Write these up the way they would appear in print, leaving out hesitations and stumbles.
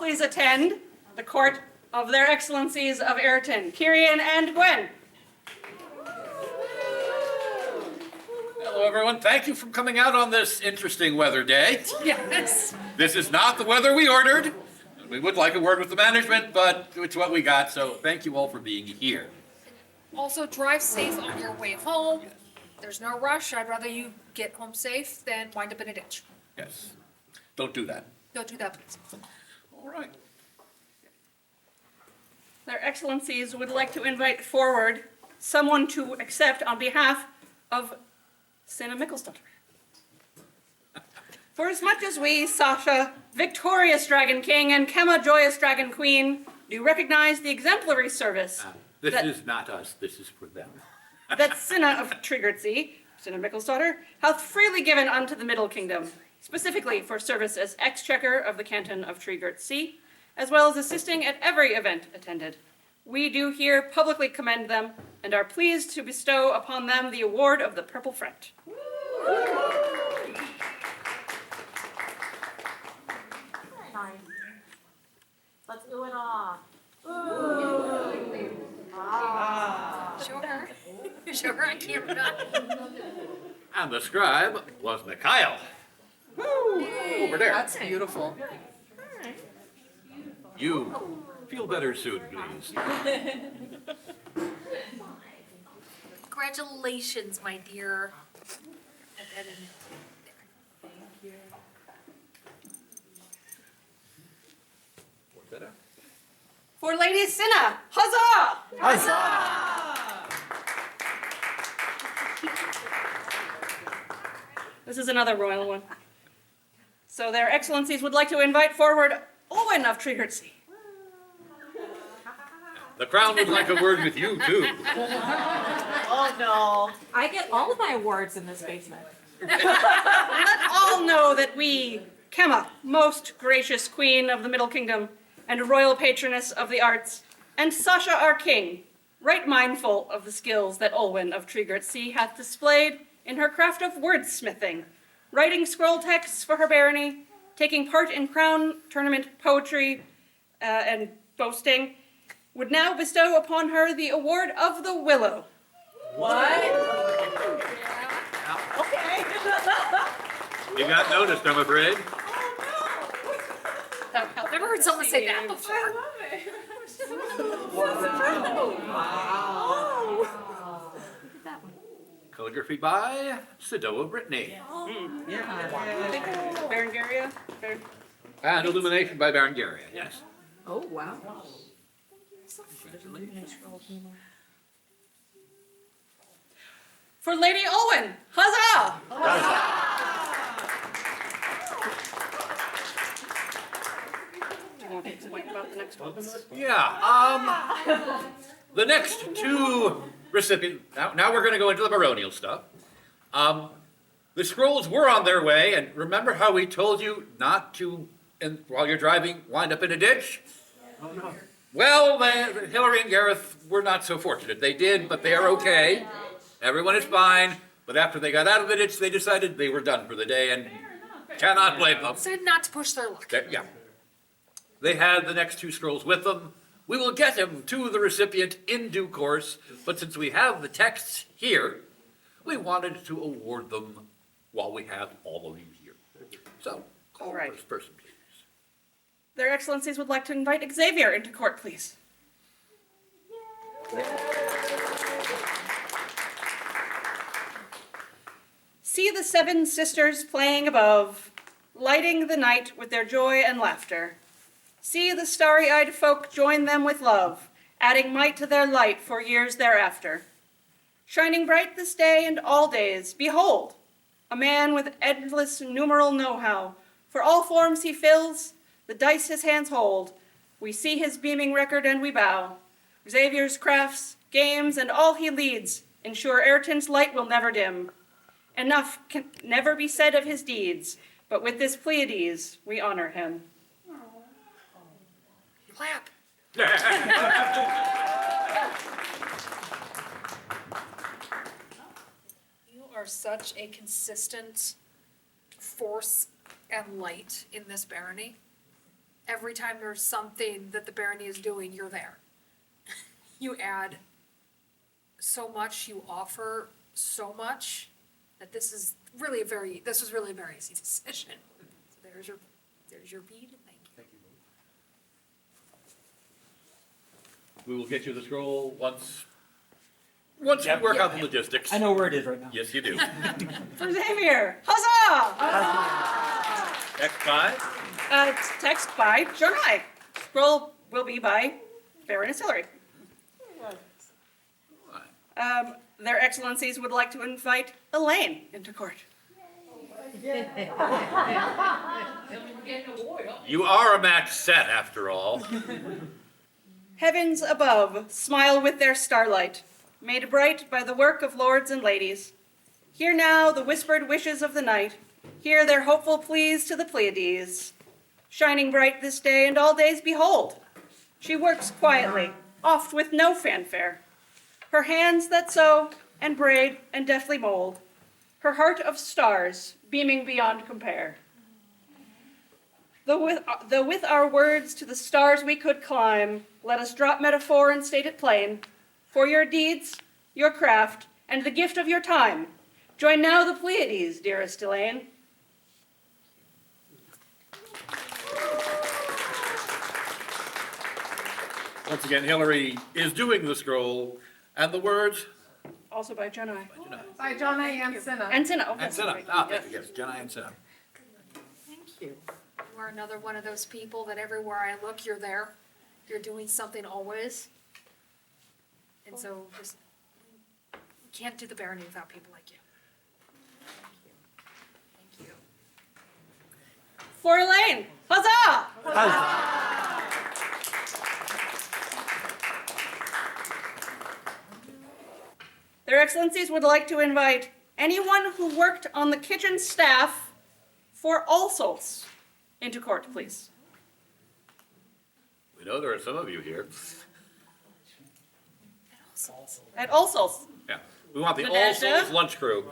please attend the court of their excellencies of Ayreton, Kirian and Gwen. Hello, everyone. Thank you for coming out on this interesting weather day. Yes. This is not the weather we ordered. We would like a word with the management, but it's what we got, so thank you all for being here. Also, drive safe on your way home. There's no rush. I'd rather you get home safe than wind up in a ditch. Yes. Don't do that. Don't do that, please. All right. Their excellencies would like to invite forward someone to accept on behalf of Synne Mikkelsdottir. For as much as we, Sasha, victorious Dragon King, and Kemma, joyous Dragon Queen, do recognize the exemplary service This is not us. This is for them. that Synne of Tree-Girt-Sea, Synne Mikkelsdottir, hath freely given unto the Middle Kingdom, specifically for service as exchequer of the canton of Tree-Girt-Sea, as well as assisting at every event attended. We do here publicly commend them and are pleased to bestow upon them the award of the Purple Front. Let's ooh and ah. Show her. Show her on camera. And the scribe was Mikhail. Over there. That's beautiful. You feel better soon, please. Congratulations, my dear. For Lady Synne, huzzah! This is another royal one. So their excellencies would like to invite forward Olwen of Tree-Girt-Sea. The crown would like a word with you, too. Oh no. I get all of my awards in this basement. Let all know that we, Kemma, most gracious queen of the Middle Kingdom, and royal patroness of the arts, and Sasha our king, right mindful of the skills that Olwen of Tree-Girt-Sea hath displayed in her craft of wordsmithing, writing scroll texts for her barony, taking part in crown tournament poetry and boasting, would now bestow upon her the award of the Willow. What? Okay. You got noticed, I'm afraid. I've never heard someone say that before. Calligraphy by Sidoa Brittany. Berengaria? And illumination by Berengaria, yes. Oh wow. For Lady Olwen, huzzah! Do you want to explain about the next ones? Yeah, the next two recipients, now we're going to go into the baronial stuff. The scrolls were on their way, and remember how we told you not to, while you're driving, wind up in a ditch? Oh, no. Well, Hillary and Gareth were not so fortunate. They did, but they are okay. Everyone is fine. But after they got out of the ditch, they decided they were done for the day, and cannot blame them. Said not to push their luck. Yeah. They had the next two scrolls with them. We will get them to the recipient in due course, but since we have the texts here, we wanted to award them while we have all of you here. So, call the first person, please. Their excellencies would like to invite Xavier into court, please. See the seven sisters playing above, lighting the night with their joy and laughter. See the starry-eyed folk join them with love, adding might to their light for years thereafter. Shining bright this day and all days, behold, a man with endless numeral know-how. For all forms he fills, the dice his hands hold. We see his beaming record and we bow. Xavier's crafts, games, and all he leads ensure Ayreton's light will never dim. Enough can never be said of his deeds, but with this Pleiades we honor him. Clap. You are such a consistent force and light in this barony. every time there's something that the barony is doing, you're there. You add so much, you offer so much, that this was really a very easy decision. So there's your bead, and thank you. We will get you the scroll once we work out the logistics. I know where it is right now. Yes, you do. For Xavier. Huzzah! Next time. Text by Jonai. Scroll will be by Baroness Hillary. Their Excellencies would like to invite Elaine into court. You are a match set, after all. Heavens above smile with their starlight, made bright by the work of lords and ladies. Hear now the whispered wishes of the night. Hear their hopeful pleas to the Pleiades. Shining bright this day and all days behold. She works quietly, oft with no fanfare. Her hands that sew and braid and deftly mold. Her heart of stars beaming beyond compare. Though with our words to the stars we could climb, let us drop metaphor and state it plain. For your deeds, your craft, and the gift of your time, join now the Pleiades, dearest Elaine. Once again, Hillary is doing the scroll, and the words. Also by Jonai. By Jonai and Synne. And Synne. Oh, And that's Synne. right. Ah, thank you, yes, Jenna and Synne. Thank you. You are another one of those people that everywhere I look, you're there. You're doing something always. And so just, we can't do the barony without people like you. Thank you. Thank you. For Elaine. Huzzah! Their Excellencies would like to invite anyone who worked on the kitchen staff for All Souls into court, please. We know there are some of you here. At All Souls. Yeah. We want the All Meadhbh. Souls lunch crew.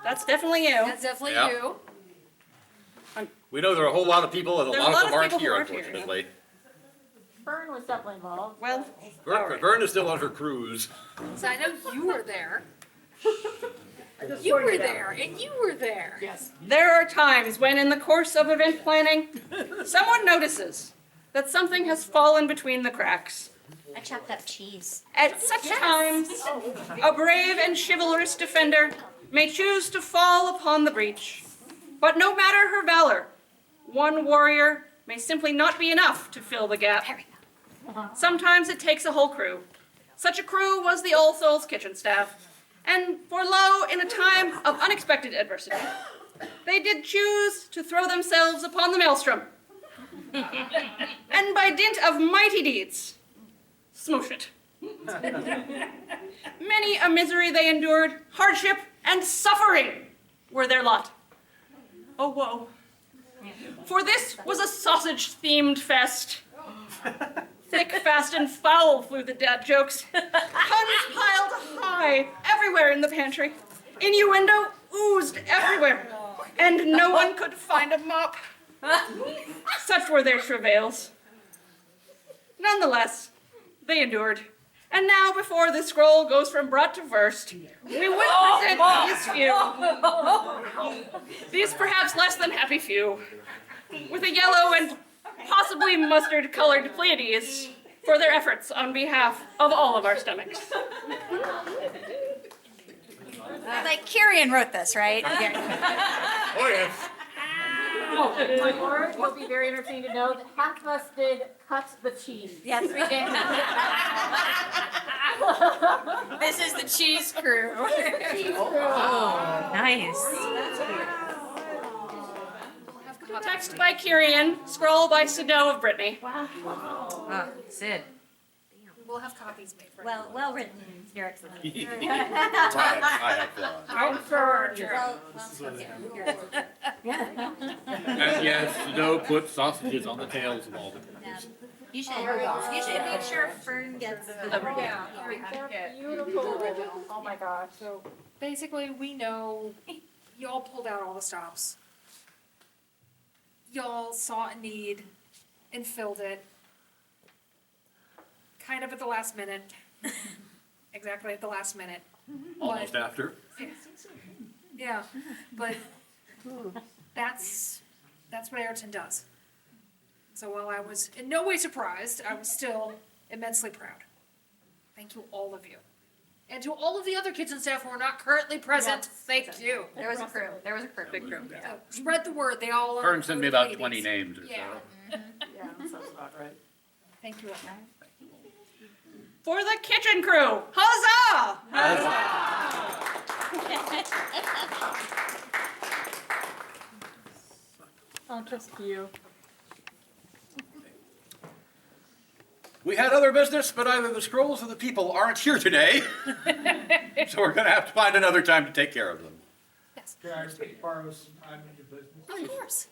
That's definitely you. That's definitely Yeah. you. We know there are a whole lot of people, and a There's lot a of lot them of aren't people who here, aren't here, yeah. unfortunately. Fern was definitely involved. Well, Vern is still on her cruise. So I know you were there. You were there, and you were there. Yes. there are times when in the course of event planning, someone notices that something has fallen between the cracks. I chopped up cheese. At such times, a brave and chivalrous defender may choose to fall upon the breach. But no matter her valor, one warrior may simply not be enough to fill the gap. Sometimes it takes a whole crew. Such a crew was the All Souls kitchen staff. And for lo, in a time of unexpected adversity, they did choose to throw themselves upon the maelstrom. And by dint of mighty deeds, smoosh it. Many a misery they endured, hardship and suffering were their lot. Oh, woe. For this was a sausage-themed fest. Thick, fast, and foul flew the dad jokes. Puns piled high everywhere in the pantry. Innuendo oozed everywhere. And no one could find a mop. Such were their travails. Nonetheless, they endured. And now, before the scroll goes from brought to first, we would present these few. These perhaps less than happy few, with a yellow and possibly mustard-colored Pleiades for their efforts on behalf of all of our stomachs. Like Kyrian wrote this, right? Oh, yes. My word will be very entertaining to know that half of us did cut the cheese. Yes, we did. This is the cheese crew. Nice. Text by Kyrian, scroll by Sido of Brittany. Sid. We'll have copies made for you. Well written, Your Excellency. I have fun. And yes, Snow put sausages on the tails of all the crews. You should make sure Fern gets the Beautiful. Oh my gosh. So basically, we know you all pulled out all the stops. y'all saw a need and filled it. Kind of at the last minute. Exactly at the last minute. Almost after. Yeah, but that's what Ayreton does. So while I was in no way surprised, I was still immensely proud. Thank you, all of you. And to all of the other kids and staff who are not currently present, thank you. There was a crew. There was a crew. Big crew. Spread the word, they all are. Kern sent me about ladies. 20 names or so. Yeah, Yeah, that sounds about right. thank you all. For the kitchen crew, huzzah! Oh, just you. We had other business, but either the scrolls or the people aren't here today. So we're gonna have to find another time to take care of them. Yes, Can I borrow some time in your business? of course.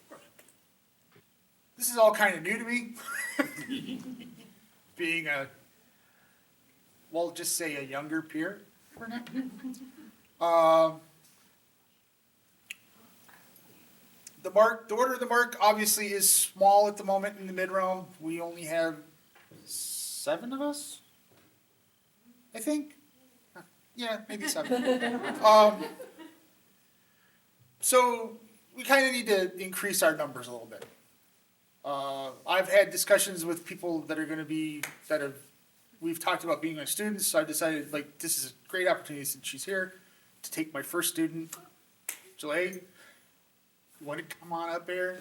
This is all kind of new to me. Being a, well, just say a younger peer. The Order of the Mark obviously is small at the moment in the mid-realm. We only have 7 of us, I think. Yeah, maybe 7. So we kind of need to increase our numbers a little bit. I've had discussions with people that are going to be, we've talked about being my students, so I decided, like, this is a great opportunity since she's here, to take my first student, Jalida. You want to come on up here?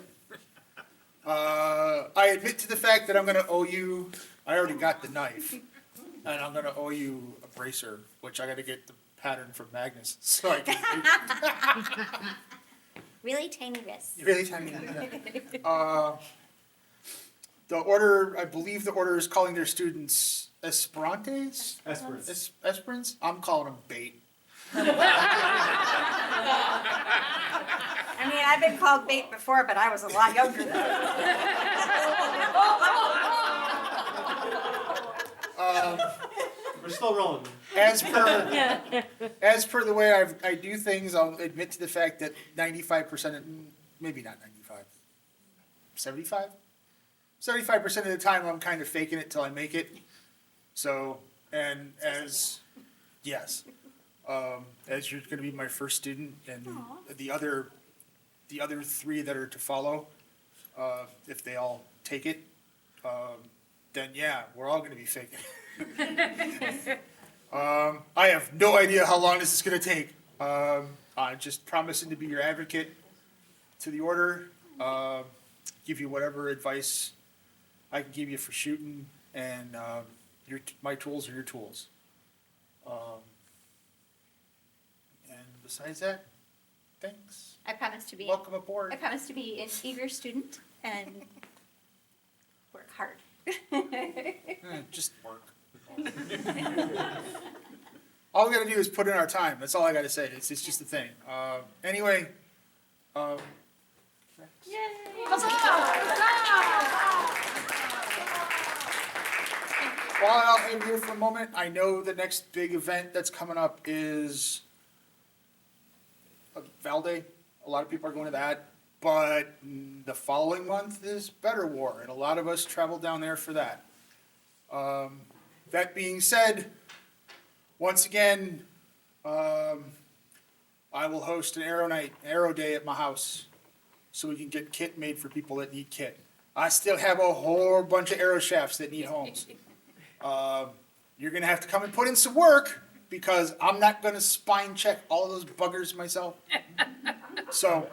I admit to the fact that I'm going to owe you, I already got the knife, and I'm going to owe you a bracer, which I got to get the pattern from Magnus, so I can. Really tiny wrists. Really tiny. Yeah. The order, I believe the order is calling their students Esperantes? Esperance. Esperance? I'm calling them bait. I mean, I've been called bait before, but I was a lot younger than We're still rolling. As per the way I do things, I'll admit to the fact that 95% of, maybe not 95, 75? 75% of the time I'm kind of faking it till I make it. So, and as, yes, as you're gonna be my first student and the other 3 that are to follow, if they all take it, then yeah, we're all gonna be faking it. I have no idea how long this is gonna take. I'm just promising to be your advocate to the order, give you whatever advice I can give you for shooting, and my tools are your tools. And besides that, thanks. I promise to be. Welcome aboard. I promise to be an eager student and work hard. Just work. All we gotta do is put in our time. That's all I gotta say. It's just a thing. Anyway, while I'll hang here for a moment, I know the next big event that's coming up is Valday. A lot of people are going to that. But the following month is Better War, and a lot of us travel down there for that. That being said, once again, I will host an arrow day at my house, so we can get kit made for people that need kit. I still have a whole bunch of arrow shafts that need homes. You're gonna have to come and put in some work, because I'm not gonna spine check all those buggers myself. So,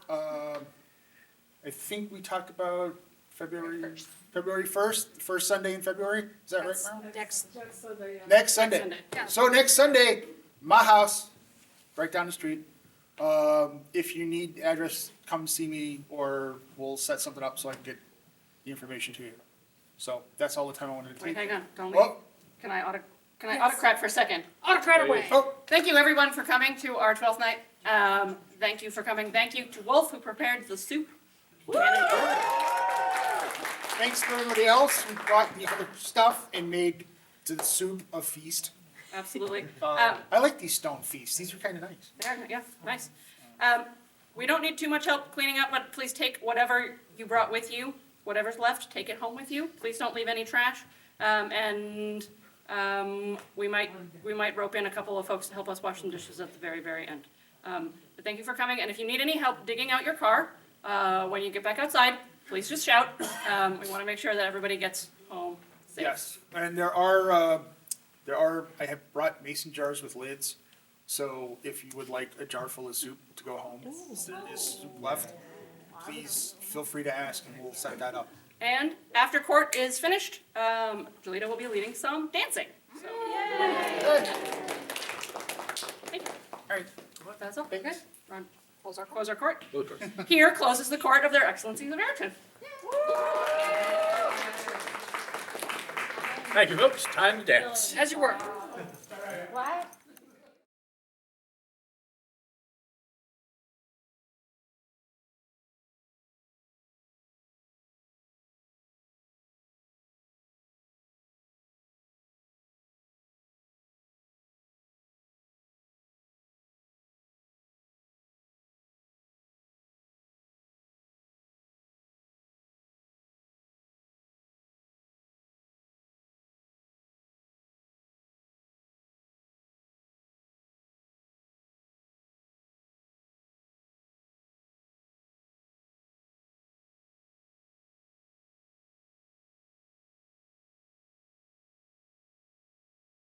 I think we talked about February 1st, first Sunday in February. Is that right, Marilyn? Next, Next Sunday. Sunday. Yeah. So next Sunday, my house, right down the street. If you need address, come see me, or we'll set something up so I can get the information to you. So that's all the time I wanted to Wait, take. hang on, don't leave. Oh, Can I Yes. autocrat for a second? Autocrat away. oh, Thank you, everyone, for coming to our 12th night. Thank you for coming. Thank you to Wolf, who prepared the soup. thanks to everybody else who brought the other stuff and made the soup a feast. Absolutely. I like these stone feasts. These are kind of nice. Yeah, nice. We don't need too much help cleaning up, but please take whatever you brought with you, whatever's left, take it home with you. Please don't leave any trash. We might rope in a couple of folks to help us wash some dishes at the very, very end. But thank you for coming, and if you need any help digging out your car, when you get back outside, please just shout. We want to make sure that everybody gets home safe. Yes, and I have brought mason jars with lids, so if you would like a jar full of soup to go home, there is soup left, please feel free to ask and we'll set that up. And after court is finished, Jalida will be leading some dancing. So. Thank you. All right. That's all. Good. Run. Close our court. Go for it. Here closes the court of their excellencies of Ayreton. Thank you, folks. Time to dance. As you were. What?